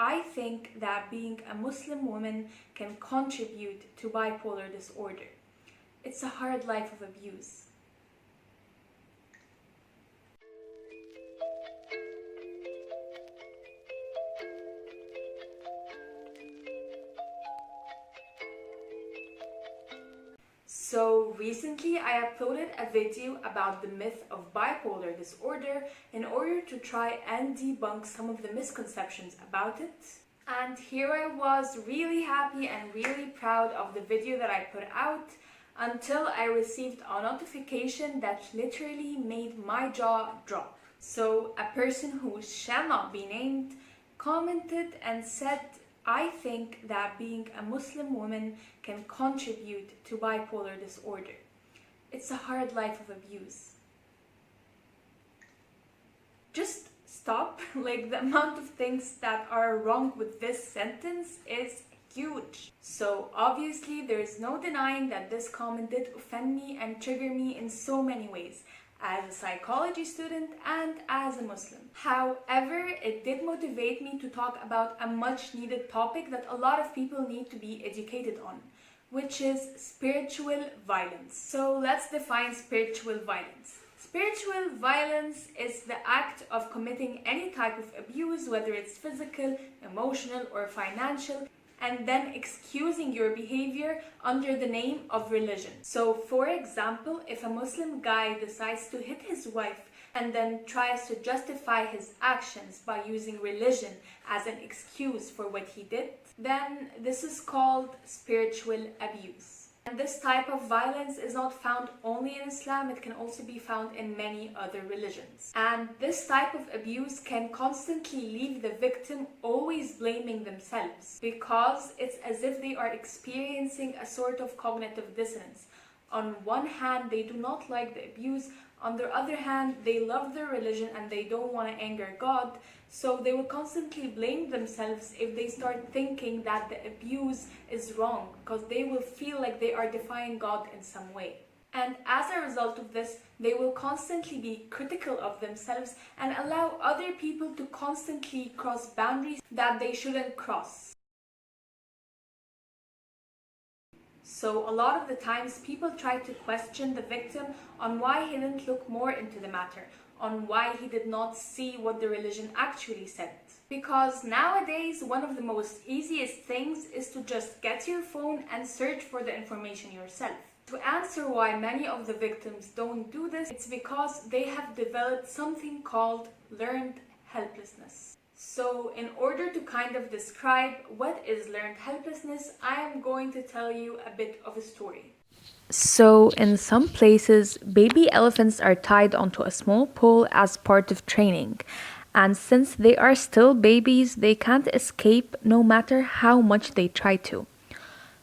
I think that being a Muslim woman can contribute to bipolar disorder. It's a hard life of abuse. So recently I uploaded a video about the myth of bipolar disorder in order to try and debunk some of the misconceptions about it. And here I was really happy and really proud of the video that I put out until I received a notification that literally made my jaw drop. So a person who shall not be named commented and said, I think that being a Muslim woman can contribute to bipolar disorder. It's a hard life of abuse. Just stop. Like, the amount of things that are wrong with this sentence is huge. So obviously there is no denying that this comment did offend me and trigger me in so many ways, as a psychology student and as a Muslim. However, it did motivate me to talk about a much needed topic that a lot of people need to be educated on, which is spiritual violence. So let's define spiritual violence. Spiritual violence is the act of committing any type of abuse, whether it's physical, emotional, or financial, and then excusing your behavior under the name of religion. So for example, if a Muslim guy decides to hit his wife and then tries to justify his actions by using religion as an excuse for what he did, then this is called spiritual abuse. And this type of violence is not found only in Islam, it can also be found in many other religions. And this type of abuse can constantly leave the victim always blaming themselves, because it's as if they are experiencing a sort of cognitive dissonance. On one hand, they do not like the abuse. On the other hand, they love their religion and they don't want to anger God. So they will constantly blame themselves if they start thinking that the abuse is wrong, because they will feel like they are defying God in some way. And as a result of this, they will constantly be critical of themselves and allow other people to constantly cross boundaries that they shouldn't cross. So a lot of the times people try to question the victim on why he didn't look more into the matter, on why he did not see what the religion actually said. Because nowadays, one of the most easiest things is to just get your phone and search for the information yourself. To answer why many of the victims don't do this, it's because they have developed something called learned helplessness. So in order to kind of describe what is learned helplessness, I am going to tell you a bit of a story. So in some places, baby elephants are tied onto a small pole as part of training. And since they are still babies, they can't escape no matter how much they try to.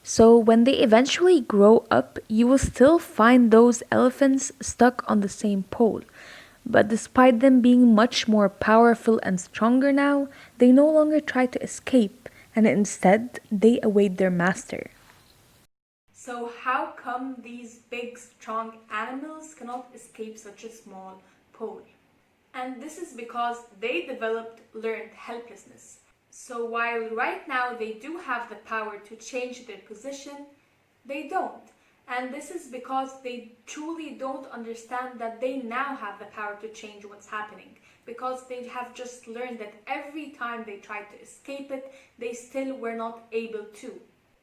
So when they eventually grow up, you will still find those elephants stuck on the same pole. But despite them being much more powerful and stronger now, they no longer try to escape, and instead they await their master. So how come these big, strong animals cannot escape such a small pole? And this is because they developed learned helplessness. So while right now they do have the power to change their position, they don't. And this is because they truly don't understand that they now have the power to change what's happening, because they have just learned that every time they tried to escape it, they still were not able to.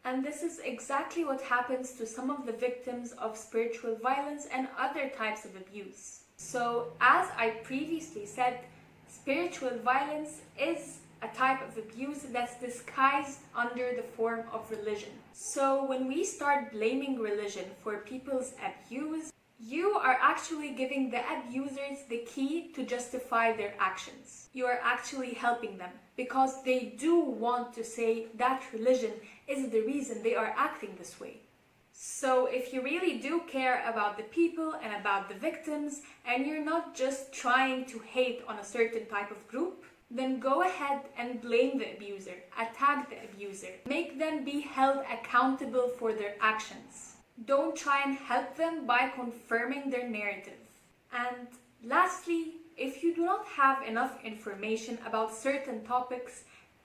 And this is exactly what happens to some of the victims of spiritual violence and other types of abuse. So, as I previously said, spiritual violence is a type of abuse that's disguised under the form of religion. So when we start blaming religion for people's abuse, you are actually giving the abusers the key to justify their actions. You are actually helping them, because they do want to say that religion is the reason they are acting this way. So if you really do care about the people and about the victims, and you're not just trying to hate on a certain type of group, then go ahead and blame the abuser, attack the abuser, make them be held accountable for their actions. Don't try and help them by confirming their narrative. And lastly, if you do not have enough information about certain topics,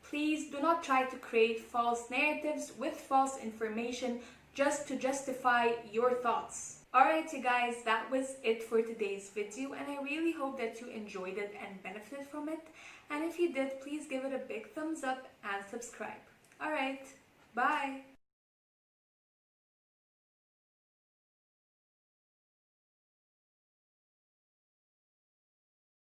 Please do not try to create false narratives with false information just to justify your thoughts. Alright you guys, that was it for today's video, and I really hope that you enjoyed it and benefited from it. And if you did, please give it a big thumbs up and subscribe. Alright, bye!